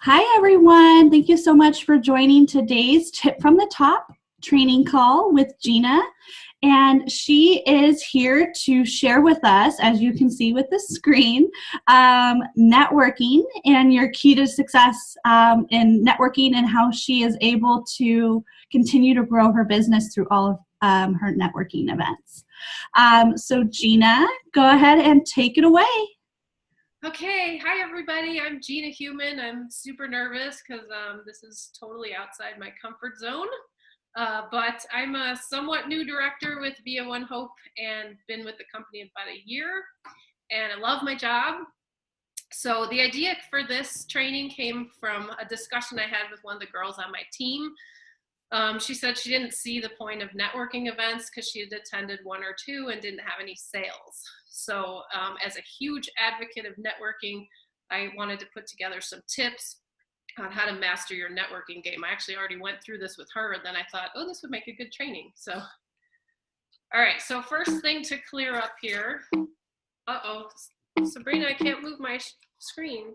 Hi, everyone. Thank you so much for joining today's Tip from the Top training call with Gina. And she is here to share with us, as you can see with the screen, networking and your key to success in networking and how she is able to continue to grow her business through all of her networking events. So Gina, go ahead and take it away. Okay, hi everybody. I'm Gina Human. I'm super nervous because this is totally outside my comfort zone. But I'm a somewhat new director with OneonOne Hope and been with the company about a year. And I love my job. So the idea for this training came from a discussion I had with one of the girls on my team. She said she didn't see the point of networking events because she had attended one or two and didn't have any sales. So as a huge advocate of networking, I wanted to put together some tips on how to master your networking game. I actually already went through this with her, and then I thought, oh, this would make a good training. So, all right, so first thing to clear up here. Uh-oh, Sabrina, I can't move my screen.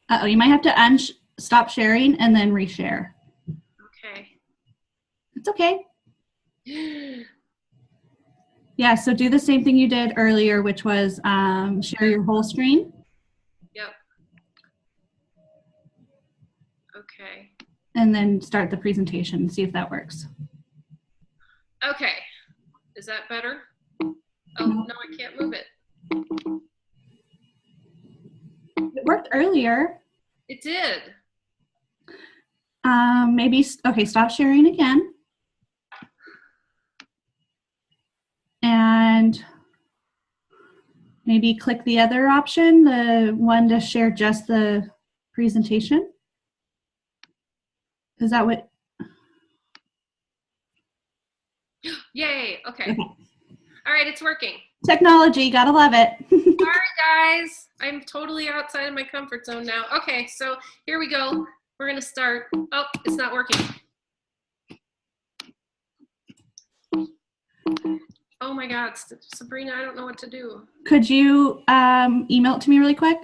Uh-oh, you might have to stop sharing and then reshare. Okay. It's okay. Yeah, so do the same thing you did earlier, which was share your whole screen. Yep. Okay. And then start the presentation and see if that works. Okay. Is that better? Oh, no, I can't move it. It worked earlier. It did. Maybe, okay, stop sharing again. And maybe click the other option, the one to share just the presentation. Is that what? Yay, okay. All right, it's working. Technology, gotta love it. All right, guys, I'm totally outside of my comfort zone now. Okay, so here we go. We're gonna start. Oh, it's not working. Oh my God, Sabrina, I don't know what to do. Could you email it to me really quick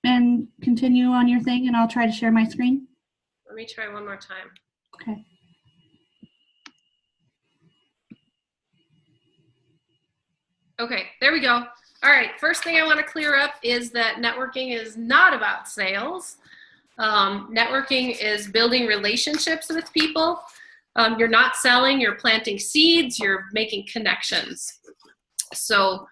and continue on your thing, and I'll try to share my screen? Let me try one more time. Okay. Okay, there we go. All right, first thing I want to clear up is that networking is not about sales. Networking is building relationships with people. You're not selling, you're planting seeds, you're making connections. So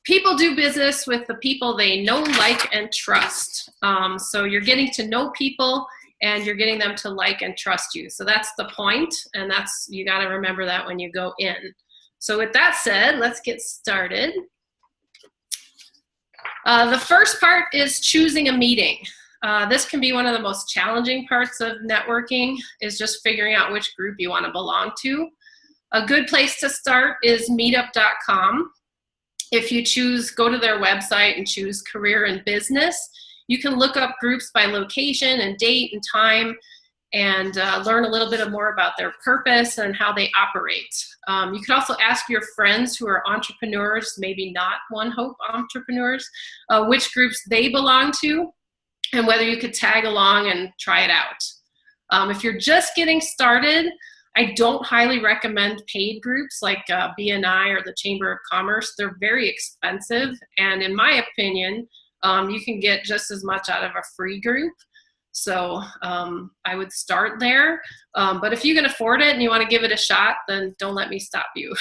people do business with the people they know, like, and trust. So you're getting to know people and you're getting them to like and trust you. So that's the point, and you got to remember that when you go in. So with that said, let's get started. The first part is choosing a meeting. This can be one of the most challenging parts of networking, is just figuring out which group you want to belong to. A good place to start is meetup.com. If you go to their website and choose career and business, you can look up groups by location and date and time and learn a little bit more about their purpose and how they operate. You can also ask your friends who are entrepreneurs, maybe not OneonOne Hope entrepreneurs, which groups they belong to and whether you could tag along and try it out. If you're just getting started, I don't highly recommend paid groups like BNI or the Chamber of Commerce. They're very expensive, and in my opinion, you can get just as much out of a free group. So I would start there, but if you can afford it and you want to give it a shot, then don't let me stop you.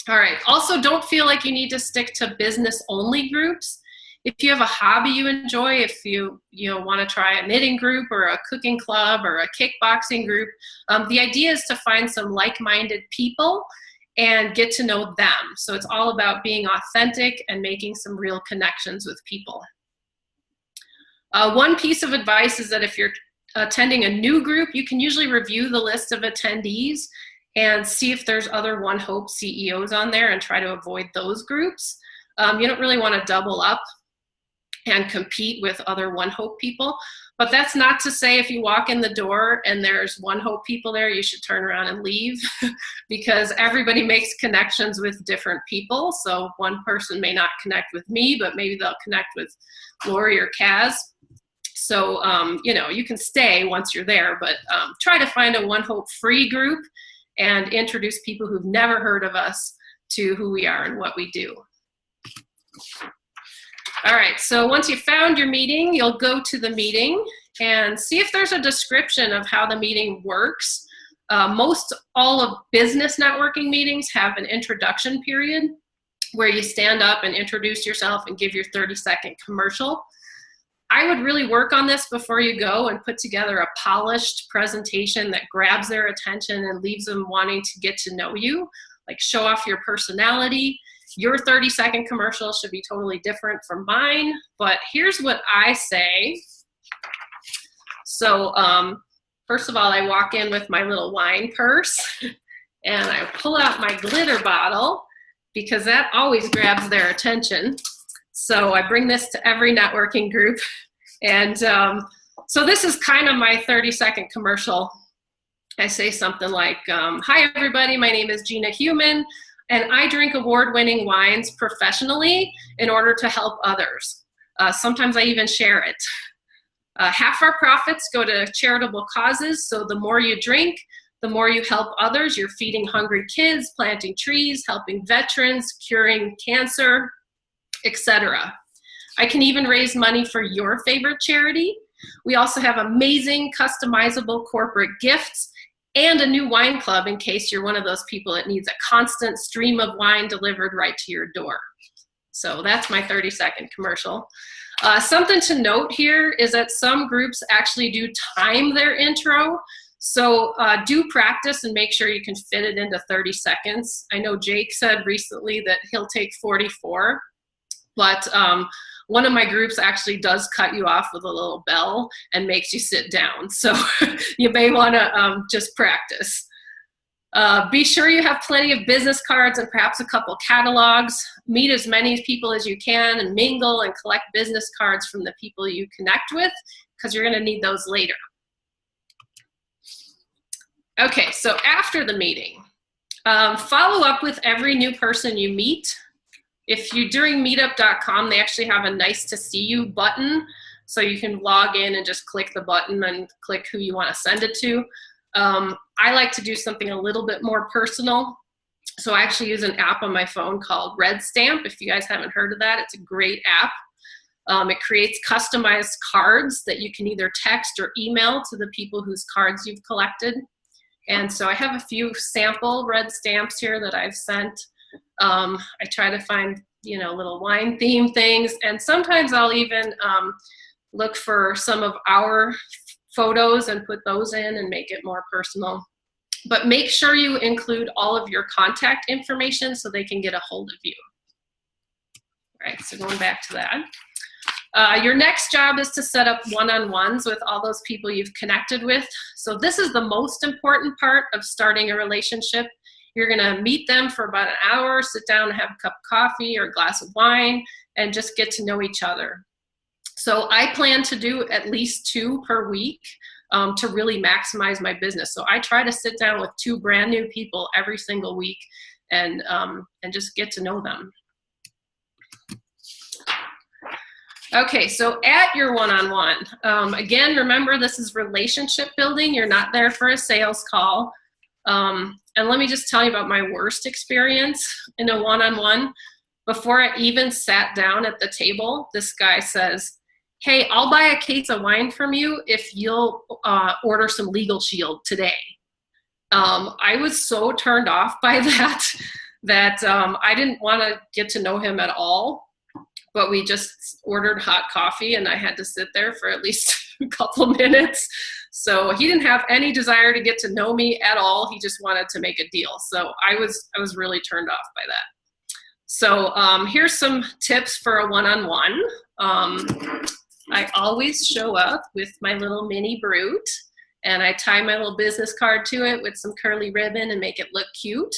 All right, also don't feel like you need to stick to business-only groups. If you have a hobby you enjoy, if you want to try a knitting group or a cooking club or a kickboxing group, the idea is to find some like-minded people and get to know them. So it's all about being authentic and making some real connections with people. One piece of advice is that if you're attending a new group, you can usually review the list of attendees and see if there's other OneonOne Hope CEOs on there and try to avoid those groups. You don't really want to double up and compete with other OneonOne Hope people. But that's not to say if you walk in the door and there's OneHope people there, you should turn around and leave because everybody makes connections with different people. So one person may not connect with me, but maybe they'll connect with Lori or Kaz. So, you know, you can stay once you're there, but try to find a OneHope free group and introduce people who've never heard of us to who we are and what we do. All right, so once you found your meeting, you'll go to the meeting and see if there's a description of how the meeting works. Most all of business networking meetings have an introduction period where you stand up and introduce yourself and give your 30-second commercial. I would really work on this before you go and put together a polished presentation that grabs their attention and leaves them wanting to get to know you, like show off your personality. Your 30-second commercial should be totally different from mine, but here's what I say. So first of all, I walk in with my little wine purse and I pull out my glitter bottle because that always grabs their attention. So I bring this to every networking group. And so this is kind of my 30-second commercial. I say something like, hi everybody, my name is Gina Human, and I drink award-winning wines professionally in order to help others. Sometimes I even share it. Half our profits go to charitable causes, so the more you drink, the more you help others. You're feeding hungry kids, planting trees, helping veterans, curing cancer, etc. I can even raise money for your favorite charity. We also have amazing customizable corporate gifts and a new wine club in case you're one of those people that needs a constant stream of wine delivered right to your door. So that's my 30-second commercial. Something to note here is that some groups actually do time their intro. So do practice and make sure you can fit it into 30 seconds. I know Jake said recently that he'll take 44, but one of my groups actually does cut you off with a little bell and makes you sit down. So you may want to just practice. Be sure you have plenty of business cards and perhaps a couple catalogs. Meet as many people as you can and mingle and collect business cards from the people you connect with because you're going to need those later. Okay, so after the meeting, follow up with every new person you meet. If you during meetup.com, they actually have a nice to see you button. So you can log in and just click the button and click who you want to send it to. I like to do something a little bit more personal. So I actually use an app on my phone called Red Stamp. If you guys haven't heard of that, it's a great app. It creates customized cards that you can either text or email to the people whose cards you've collected. And so I have a few sample red stamps here that I've sent. I try to find, you know, little wine theme things. And sometimes I'll even look for some of our photos and put those in and make it more personal. But make sure you include all of your contact information so they can get a hold of you. All right, so going back to that. Your next job is to set up one-on-ones with all those people you've connected with. So this is the most important part of starting a relationship. You're gonna meet them for about an hour, sit down and have a cup of coffee or a glass of wine and just get to know each other. So I plan to do at least 2 per week to really maximize my business. So I try to sit down with 2 brand new people every single week and just get to know them. Okay, so at your one-on-one, again, remember this is relationship building. You're not there for a sales call. And let me just tell you about my worst experience in a one-on-one. Before I even sat down at the table, this guy says, hey, I'll buy a case of wine from you if you'll order some Legal Shield today. I was so turned off by that I didn't want to get to know him at all. But we just ordered hot coffee and I had to sit there for at least a couple minutes. So he didn't have any desire to get to know me at all. He just wanted to make a deal. So I was really turned off by that. So here's some tips for a one-on-one. I always show up with my little mini Brute and I tie my little business card to it with some curly ribbon and make it look cute.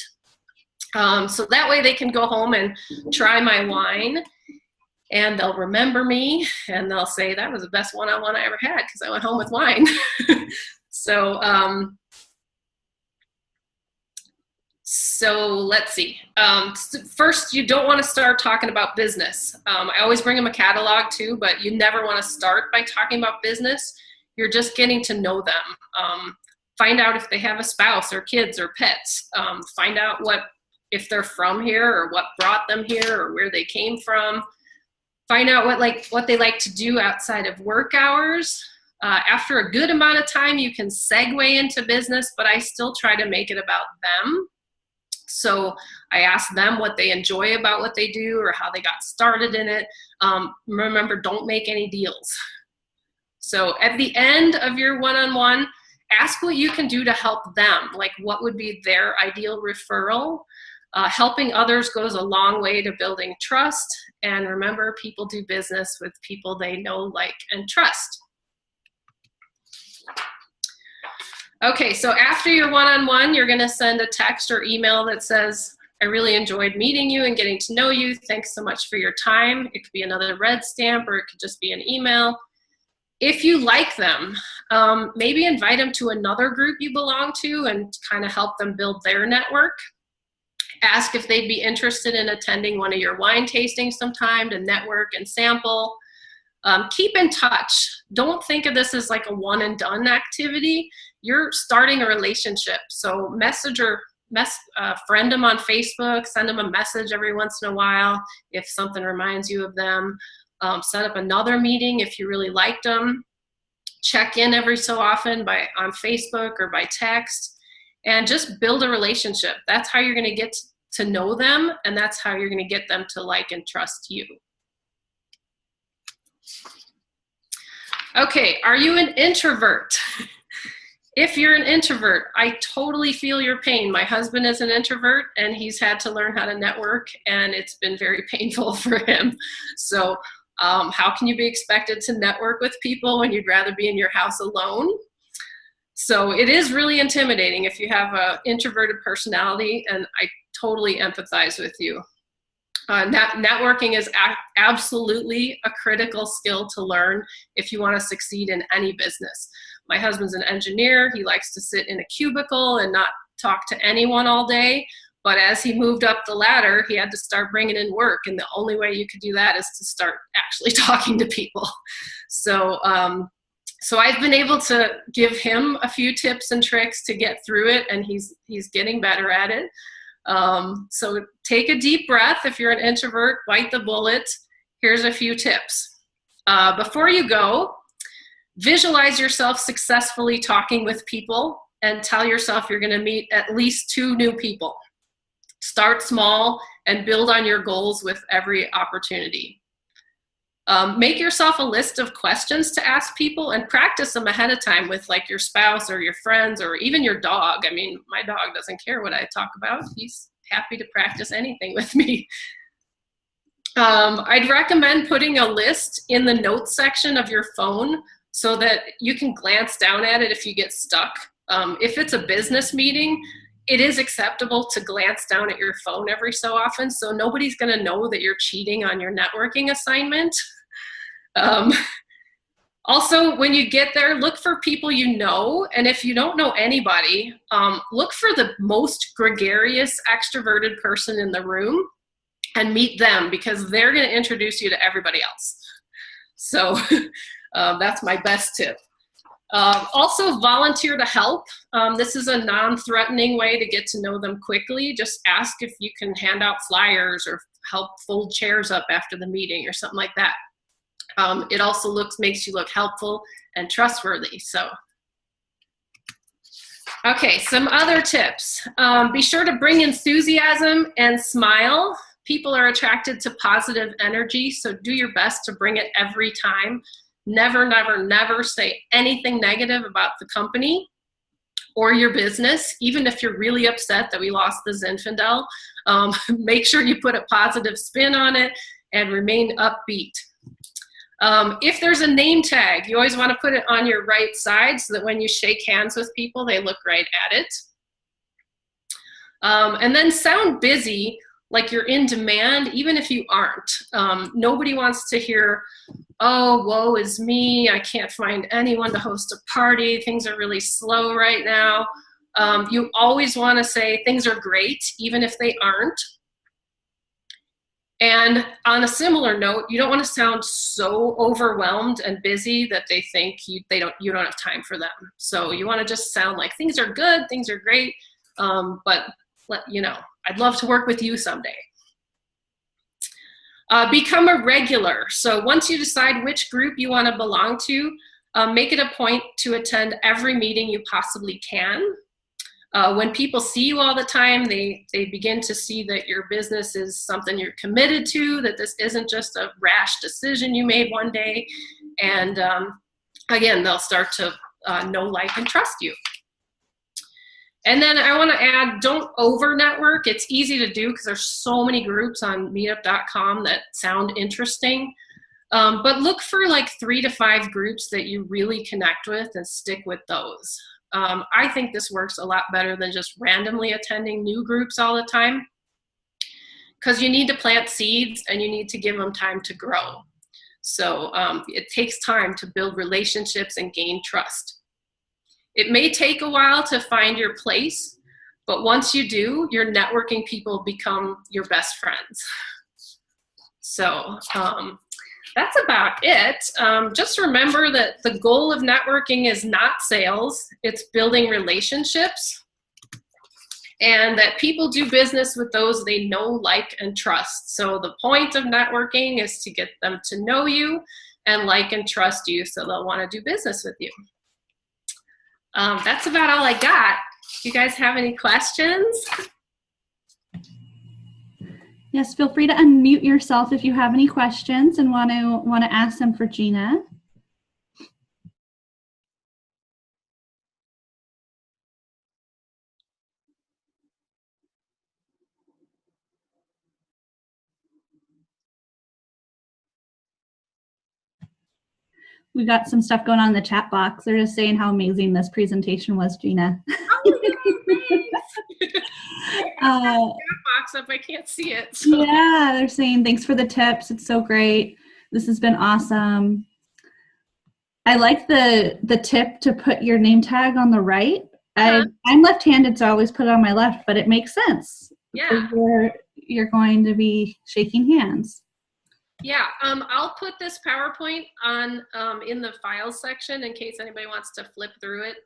So that way they can go home and try my wine. and they'll remember me, and they'll say, that was the best one-on-one I ever had because I went home with wine. So let's see. First, you don't want to start talking about business. I always bring them a catalog too, but you never want to start by talking about business. You're just getting to know them. Find out if they have a spouse or kids or pets. Find out if they're from here or what brought them here or where they came from. Find out what they like to do outside of work hours. After a good amount of time, you can segue into business, but I still try to make it about them. So I ask them what they enjoy about what they do or how they got started in it. Remember, don't make any deals. So at the end of your one-on-one, ask what you can do to help them. Like, what would be their ideal referral? Helping others goes a long way to building trust. And remember, people do business with people they know, like, and trust. Okay, so after your one-on-one, you're gonna send a text or email that says, I really enjoyed meeting you and getting to know you. Thanks so much for your time. It could be another red stamp, or it could just be an email. If you like them, maybe invite them to another group you belong to and kind of help them build their network. Ask if they'd be interested in attending one of your wine tastings sometime to network and sample. Keep in touch. Don't think of this as like a one and done activity. You're starting a relationship. So friend them on Facebook, send them a message every once in a while if something reminds you of them. Set up another meeting if you really liked them. Check in every so often on Facebook or by text, and just build a relationship. That's how you're going to get to know them, and that's how you're going to get them to like and trust you. Okay, are you an introvert? If you're an introvert, I totally feel your pain. My husband is an introvert, and he's had to learn how to network, and it's been very painful for him. So how can you be expected to network with people when you'd rather be in your house alone? So it is really intimidating if you have an introverted personality, and I totally empathize with you. Networking is absolutely a critical skill to learn if you want to succeed in any business. My husband's an engineer. He likes to sit in a cubicle and not talk to anyone all day. But as he moved up the ladder, he had to start bringing in work. And the only way you could do that is to start actually talking to people. So I've been able to give him a few tips and tricks to get through it, and he's getting better at it. So take a deep breath. If you're an introvert, bite the bullet. Here's a few tips. Before you go, visualize yourself successfully talking with people and tell yourself you're going to meet at least 2 new people. Start small and build on your goals with every opportunity. Make yourself a list of questions to ask people and practice them ahead of time with like your spouse or your friends or even your dog. I mean, my dog doesn't care what I talk about. He's happy to practice anything with me. I'd recommend putting a list in the notes section of your phone so that you can glance down at it if you get stuck. If it's a business meeting, it is acceptable to glance down at your phone every so often, so nobody's going to know that you're cheating on your networking assignment. Also, when you get there, look for people you know, and if you don't know anybody, look for the most gregarious, extroverted person in the room and meet them, because they're going to introduce you to everybody else. So that's my best tip. Also, volunteer to help. This is a non-threatening way to get to know them quickly. Just ask if you can hand out flyers or help fold chairs up after the meeting or something like that. It also makes you look helpful and trustworthy. So, okay, some other tips. Be sure to bring enthusiasm and smile. People are attracted to positive energy, so do your best to bring it every time. Never, never, never say anything negative about the company or your business, even if you're really upset that we lost the Zinfandel. Make sure you put a positive spin on it and remain upbeat. If there's a name tag, you always want to put it on your right side so that when you shake hands with people, they look right at it. And then sound busy. like you're in demand, even if you aren't. Nobody wants to hear, oh, woe is me, I can't find anyone to host a party, things are really slow right now. You always want to say things are great, even if they aren't. And on a similar note, you don't want to sound so overwhelmed and busy that they think you don't have time for them. So you want to just sound like things are good, things are great, but I'd love to work with you someday. Become a regular. So once you decide which group you want to belong to, make it a point to attend every meeting you possibly can. When people see you all the time, they begin to see that your business is something you're committed to, that this isn't just a rash decision you made one day. And again, they'll start to know, like, and trust you. And then I want to add, don't over network. It's easy to do because there's so many groups on meetup.com that sound interesting. But look for like 3 to 5 groups that you really connect with and stick with those. I think this works a lot better than just randomly attending new groups all the time, because you need to plant seeds and you need to give them time to grow. So it takes time to build relationships and gain trust. It may take a while to find your place, but once you do, your networking people become your best friends. So that's about it. Just remember that the goal of networking is not sales, it's building relationships, and that people do business with those they know, like, and trust. So the point of networking is to get them to know you and like and trust you so they'll want to do business with you. That's about all I got. You guys have any questions? Yes, feel free to unmute yourself if you have any questions and want to ask them for Gina. We got some stuff going on in the chat box. They're just saying how amazing this presentation was, Gina. Oh, box up, I can't see it. So. Yeah, they're saying thanks for the tips. It's so great. This has been awesome. I like the tip to put your name tag on the right. I'm left-handed, so I always put it on my left, but it makes sense. Yeah. You're going to be shaking hands. Yeah, I'll put this PowerPoint on in the files section in case anybody wants to flip through it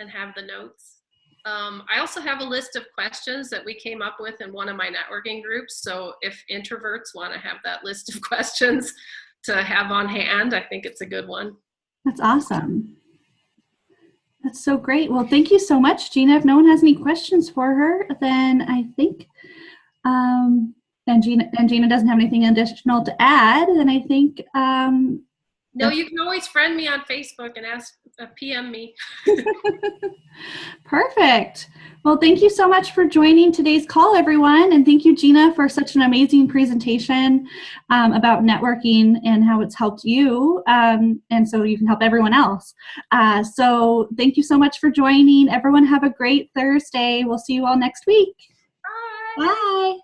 and have the notes. I also have a list of questions that we came up with in one of my networking groups. So if introverts want to have that list of questions to have on hand, I think it's a good one. That's awesome. That's so great. Well, thank you so much, Gina. If no one has any questions for her, then I think, and Gina doesn't have anything additional to add, then I think. No, you can always friend me on Facebook and ask, PM me. Perfect. Well, thank you so much for joining today's call, everyone. And thank you, Gina, for such an amazing presentation about networking and how it's helped you. And so you can help everyone else. So thank you so much for joining. Everyone have a great Thursday. We'll see you all next week. Bye. Bye.